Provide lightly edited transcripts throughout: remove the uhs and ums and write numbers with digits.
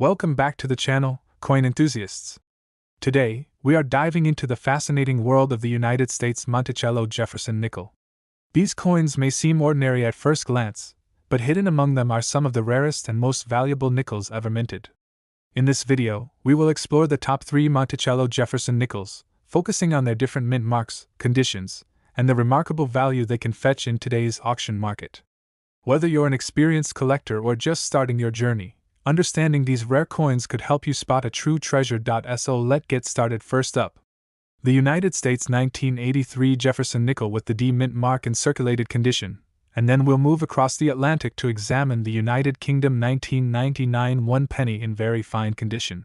Welcome back to the channel, coin enthusiasts. Today, we are diving into the fascinating world of the United States Monticello Jefferson nickel. These coins may seem ordinary at first glance, but hidden among them are some of the rarest and most valuable nickels ever minted. In this video, we will explore the top 3 Monticello Jefferson nickels, focusing on their different mint marks, conditions, and the remarkable value they can fetch in today's auction market. Whether you're an experienced collector or just starting your journey, understanding these rare coins could help you spot a true treasure. So let's get started. First up, the United States 1983 Jefferson nickel with the D mint mark in circulated condition, and then we'll move across the Atlantic to examine the United Kingdom 1999 1 penny in very fine condition.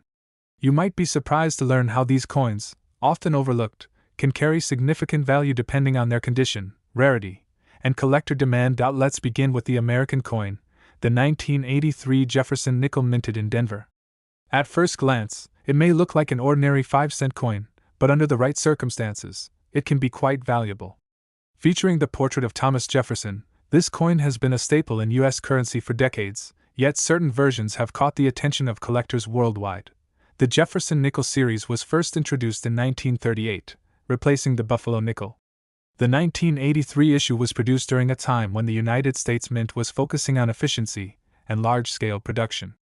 You might be surprised to learn how these coins, often overlooked, can carry significant value depending on their condition, rarity, and collector demand. Let's begin with the American coin, the 1983 Jefferson nickel minted in Denver. At first glance, it may look like an ordinary 5-cent coin, but under the right circumstances, it can be quite valuable. Featuring the portrait of Thomas Jefferson, this coin has been a staple in U.S. currency for decades, yet certain versions have caught the attention of collectors worldwide. The Jefferson nickel series was first introduced in 1938, replacing the Buffalo nickel. The 1983 issue was produced during a time when the United States Mint was focusing on efficiency and large-scale production.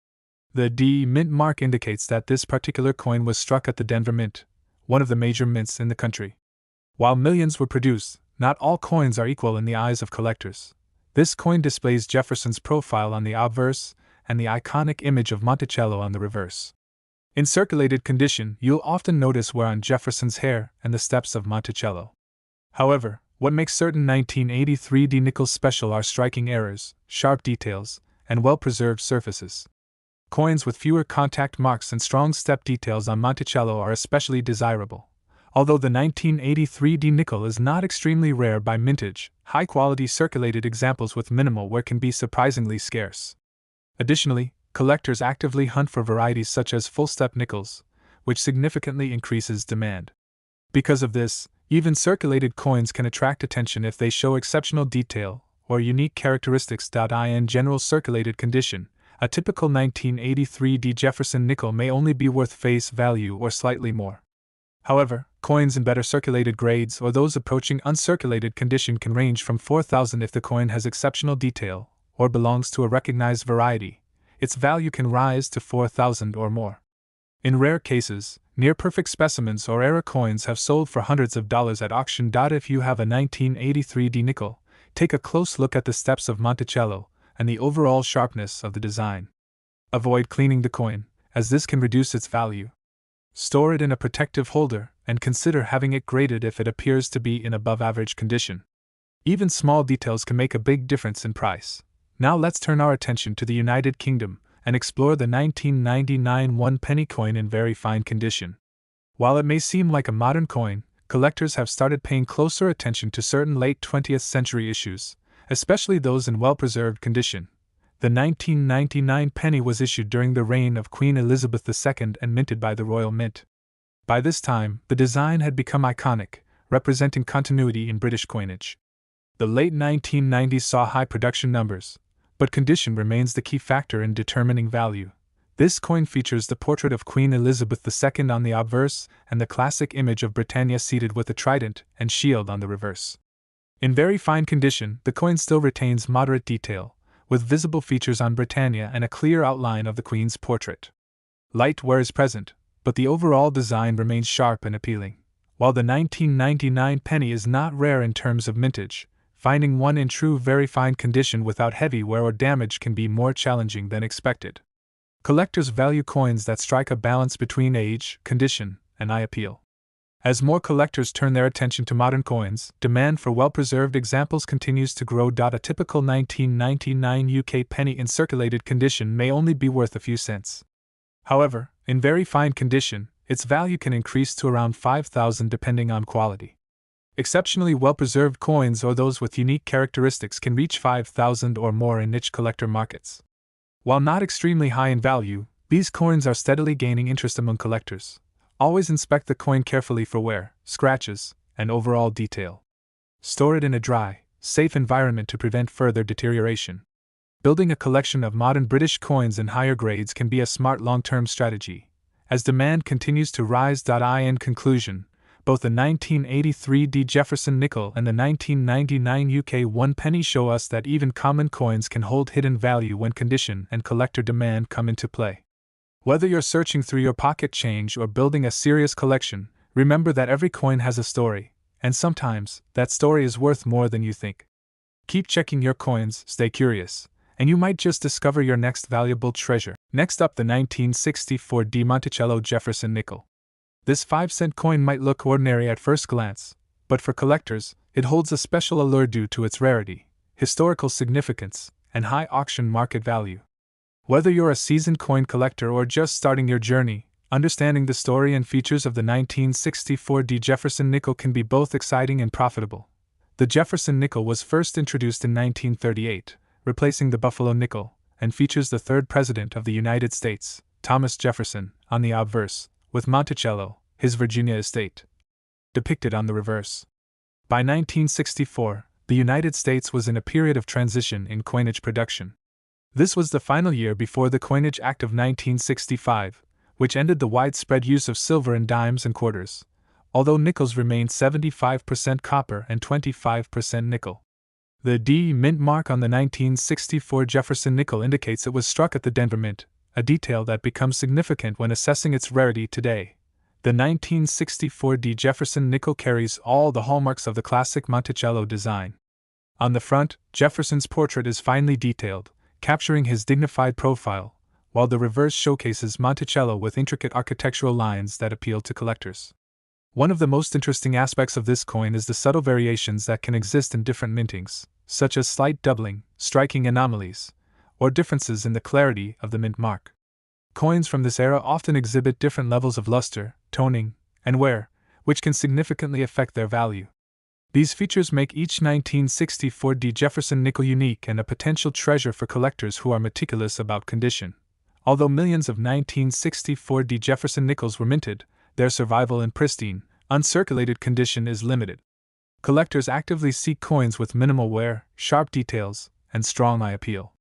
The D mint mark indicates that this particular coin was struck at the Denver Mint, one of the major mints in the country. While millions were produced, not all coins are equal in the eyes of collectors. This coin displays Jefferson's profile on the obverse and the iconic image of Monticello on the reverse. In circulated condition, you'll often notice wear on Jefferson's hair and the steps of Monticello. However, what makes certain 1983 D nickels special are striking errors, sharp details, and well-preserved surfaces. Coins with fewer contact marks and strong step details on Monticello are especially desirable. Although the 1983 D nickel is not extremely rare by mintage, high-quality circulated examples with minimal wear can be surprisingly scarce. Additionally, collectors actively hunt for varieties such as full-step nickels, which significantly increases demand. Because of this, even circulated coins can attract attention if they show exceptional detail or unique characteristics. In general circulated condition, a typical 1983 D Jefferson nickel may only be worth face value or slightly more. However, coins in better circulated grades or those approaching uncirculated condition can range from $4,000 if the coin has exceptional detail or belongs to a recognized variety. Its value can rise to $4,000 or more. In rare cases, near-perfect specimens or error coins have sold for hundreds of dollars at auction. If you have a 1983 D nickel, take a close look at the steps of Monticello and the overall sharpness of the design. Avoid cleaning the coin, as this can reduce its value. Store it in a protective holder and consider having it graded if it appears to be in above-average condition. Even small details can make a big difference in price. Now let's turn our attention to the United Kingdom and explore the 1999 1 penny coin in very fine condition. While it may seem like a modern coin, collectors have started paying closer attention to certain late 20th century issues, especially those in well-preserved condition. The 1999 penny was issued during the reign of Queen Elizabeth II and minted by the Royal Mint. By this time, the design had become iconic, representing continuity in British coinage. The late 1990s saw high production numbers, but condition remains the key factor in determining value. This coin features the portrait of Queen Elizabeth II on the obverse and the classic image of Britannia seated with a trident and shield on the reverse. In very fine condition, the coin still retains moderate detail, with visible features on Britannia and a clear outline of the Queen's portrait. Light wear is present, but the overall design remains sharp and appealing. While the 1999 penny is not rare in terms of mintage, finding one in true very fine condition without heavy wear or damage can be more challenging than expected. Collectors value coins that strike a balance between age, condition, and eye appeal. As more collectors turn their attention to modern coins, demand for well-preserved examples continues to grow. A typical 1999 UK penny in circulated condition may only be worth a few cents. However, in very fine condition, its value can increase to around $5,000 depending on quality. Exceptionally well-preserved coins or those with unique characteristics can reach $5,000 or more in niche collector markets. While not extremely high in value, these coins are steadily gaining interest among collectors. Always inspect the coin carefully for wear, scratches, and overall detail. Store it in a dry, safe environment to prevent further deterioration. Building a collection of modern British coins in higher grades can be a smart long-term strategy, as demand continues to rise. In conclusion, both the 1983 Jefferson nickel and the 1999 UK 1 penny show us that even common coins can hold hidden value when condition and collector demand come into play. Whether you're searching through your pocket change or building a serious collection, remember that every coin has a story, and sometimes that story is worth more than you think. Keep checking your coins, stay curious, and you might just discover your next valuable treasure. Next up, the 1964 Monticello Jefferson nickel. This 5-cent coin might look ordinary at first glance, but for collectors, it holds a special allure due to its rarity, historical significance, and high auction market value. Whether you're a seasoned coin collector or just starting your journey, understanding the story and features of the 1964 Jefferson nickel can be both exciting and profitable. The Jefferson nickel was first introduced in 1938, replacing the Buffalo nickel, and features the third president of the United States, Thomas Jefferson, on the obverse, with Monticello, his Virginia estate, depicted on the reverse. By 1964, the United States was in a period of transition in coinage production. This was the final year before the Coinage Act of 1965, which ended the widespread use of silver in dimes and quarters, although nickels remained 75% copper and 25% nickel. The D Mint mark on the 1964 Jefferson nickel indicates it was struck at the Denver Mint, a detail that becomes significant when assessing its rarity today. The 1964 Jefferson nickel carries all the hallmarks of the classic Monticello design. On the front, Jefferson's portrait is finely detailed, capturing his dignified profile, while the reverse showcases Monticello with intricate architectural lines that appeal to collectors. One of the most interesting aspects of this coin is the subtle variations that can exist in different mintings, such as slight doubling, striking anomalies, or differences in the clarity of the mint mark. Coins from this era often exhibit different levels of luster, toning, and wear, which can significantly affect their value. These features make each 1964 Jefferson nickel unique and a potential treasure for collectors who are meticulous about condition. Although millions of 1964 Jefferson nickels were minted, their survival in pristine, uncirculated condition is limited. Collectors actively seek coins with minimal wear, sharp details, and strong eye appeal.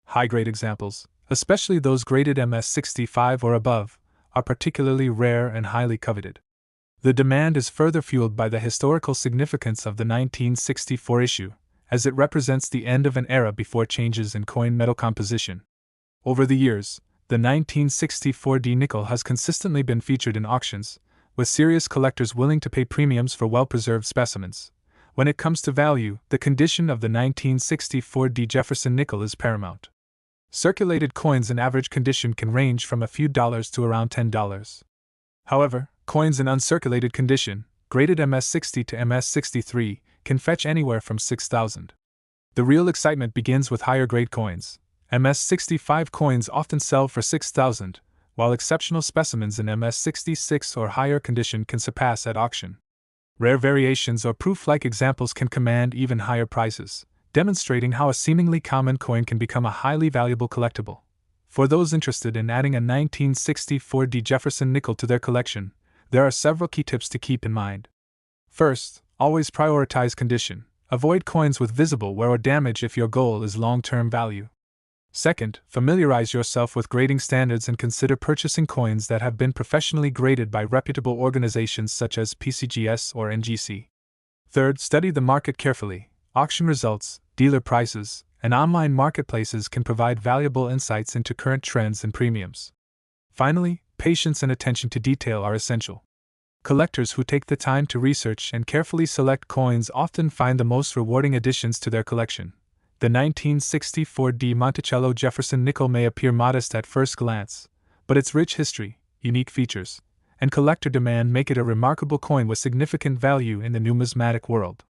High-grade examples, especially those graded MS65 or above, are particularly rare and highly coveted. The demand is further fueled by the historical significance of the 1964 issue, as it represents the end of an era before changes in coin metal composition. Over the years, the 1964 nickel has consistently been featured in auctions, with serious collectors willing to pay premiums for well-preserved specimens. When it comes to value, the condition of the 1964 Jefferson nickel is paramount. Circulated coins in average condition can range from a few dollars to around $10. However, coins in uncirculated condition, graded MS60 to MS63, can fetch anywhere from $6,000. The real excitement begins with higher-grade coins. MS65 coins often sell for $6,000, while exceptional specimens in MS66 or higher condition can surpass at auction. Rare variations or proof-like examples can command even higher prices, demonstrating how a seemingly common coin can become a highly valuable collectible. For those interested in adding a 1964 Jefferson nickel to their collection, there are several key tips to keep in mind. First, always prioritize condition. Avoid coins with visible wear or damage if your goal is long-term value. Second, familiarize yourself with grading standards and consider purchasing coins that have been professionally graded by reputable organizations such as PCGS or NGC. Third, study the market carefully. Auction results, dealer prices, and online marketplaces can provide valuable insights into current trends and premiums. Finally, patience and attention to detail are essential. Collectors who take the time to research and carefully select coins often find the most rewarding additions to their collection. The 1964 Monticello Jefferson nickel may appear modest at first glance, but its rich history, unique features, and collector demand make it a remarkable coin with significant value in the numismatic world.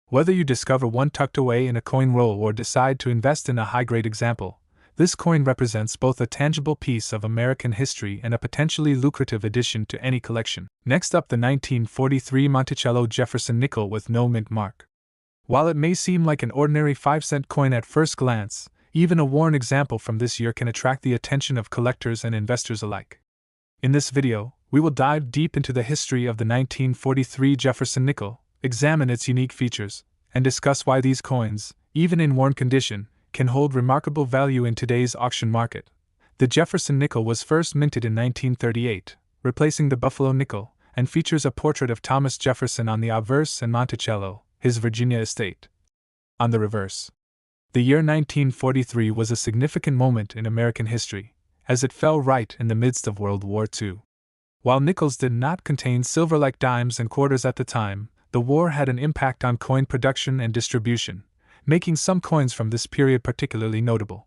Whether you discover one tucked away in a coin roll or decide to invest in a high-grade example, this coin represents both a tangible piece of American history and a potentially lucrative addition to any collection. Next up, the 1943 Monticello Jefferson nickel with no mint mark. While it may seem like an ordinary 5-cent coin at first glance, even a worn example from this year can attract the attention of collectors and investors alike. In this video, we will dive deep into the history of the 1943 Jefferson nickel, examine its unique features, and discuss why these coins, even in worn condition, can hold remarkable value in today's auction market. The Jefferson nickel was first minted in 1938, replacing the Buffalo nickel, and features a portrait of Thomas Jefferson on the obverse and Monticello, his Virginia estate, on the reverse. The year 1943 was a significant moment in American history, as it fell right in the midst of World War II. While nickels did not contain silver like dimes and quarters at the time, the war had an impact on coin production and distribution, making some coins from this period particularly notable.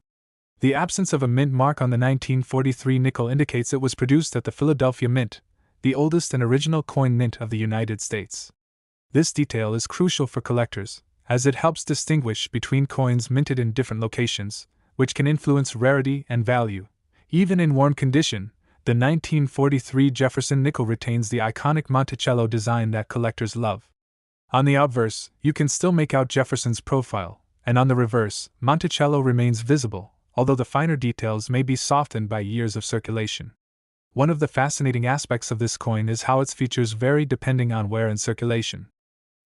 The absence of a mint mark on the 1943 nickel indicates it was produced at the Philadelphia Mint, the oldest and original coin mint of the United States. This detail is crucial for collectors, as it helps distinguish between coins minted in different locations, which can influence rarity and value. Even in worn condition, the 1943 Jefferson nickel retains the iconic Monticello design that collectors love. On the obverse, you can still make out Jefferson's profile, and on the reverse, Monticello remains visible, although the finer details may be softened by years of circulation. One of the fascinating aspects of this coin is how its features vary depending on wear and circulation.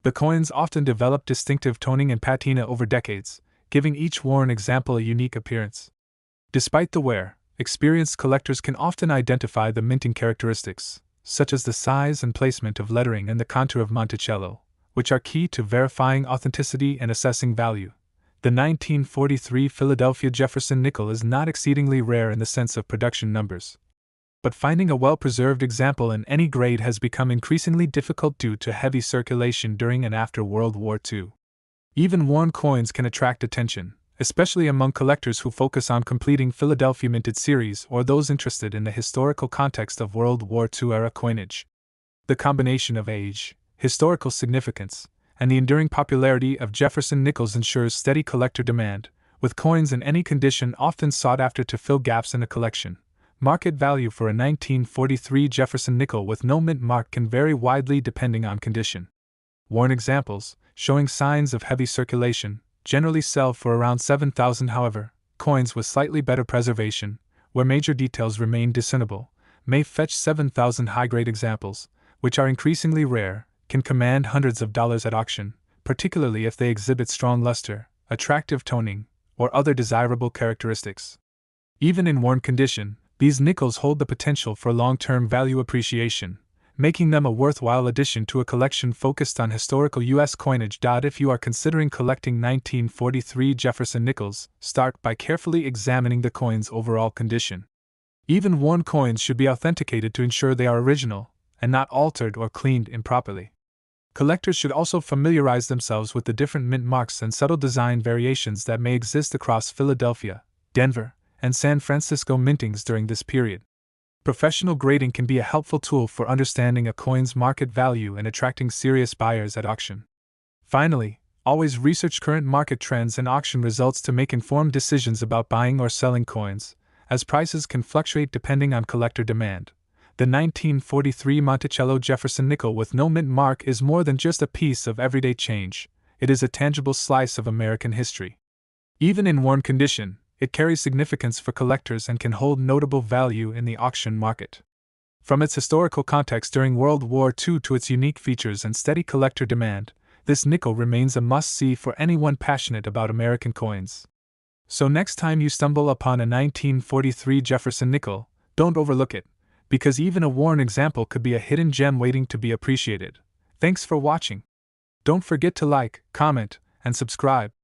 The coins often develop distinctive toning and patina over decades, giving each worn example a unique appearance. Despite the wear, experienced collectors can often identify the minting characteristics, such as the size and placement of lettering and the contour of Monticello, which are key to verifying authenticity and assessing value. The 1943 Philadelphia Jefferson nickel is not exceedingly rare in the sense of production numbers, but finding a well-preserved example in any grade has become increasingly difficult due to heavy circulation during and after World War II. Even worn coins can attract attention, especially among collectors who focus on completing Philadelphia minted series or those interested in the historical context of World War II-era coinage. The combination of age, historical significance, and the enduring popularity of Jefferson nickels ensures steady collector demand, with coins in any condition often sought after to fill gaps in a collection. Market value for a 1943 Jefferson nickel with no mint mark can vary widely depending on condition. Worn examples, showing signs of heavy circulation, generally sell for around $7,000. However, coins with slightly better preservation, where major details remain discernible, may fetch $7,000. High-grade examples, which are increasingly rare, can command hundreds of dollars at auction, particularly if they exhibit strong luster, attractive toning, or other desirable characteristics. Even in worn condition, these nickels hold the potential for long-term value appreciation, making them a worthwhile addition to a collection focused on historical U.S. coinage. If you are considering collecting 1943 Jefferson nickels, start by carefully examining the coin's overall condition. Even worn coins should be authenticated to ensure they are original, and not altered or cleaned improperly. Collectors should also familiarize themselves with the different mint marks and subtle design variations that may exist across Philadelphia, Denver, and San Francisco mintings during this period. Professional grading can be a helpful tool for understanding a coin's market value and attracting serious buyers at auction. Finally, always research current market trends and auction results to make informed decisions about buying or selling coins, as prices can fluctuate depending on collector demand. The 1943 Monticello Jefferson nickel with no mint mark is more than just a piece of everyday change, it is a tangible slice of American history. Even in worn condition, it carries significance for collectors and can hold notable value in the auction market. From its historical context during World War II to its unique features and steady collector demand, this nickel remains a must-see for anyone passionate about American coins. So next time you stumble upon a 1943 Jefferson nickel, don't overlook it, because even a worn example could be a hidden gem waiting to be appreciated. Thanks for watching. Don't forget to like, comment, and subscribe.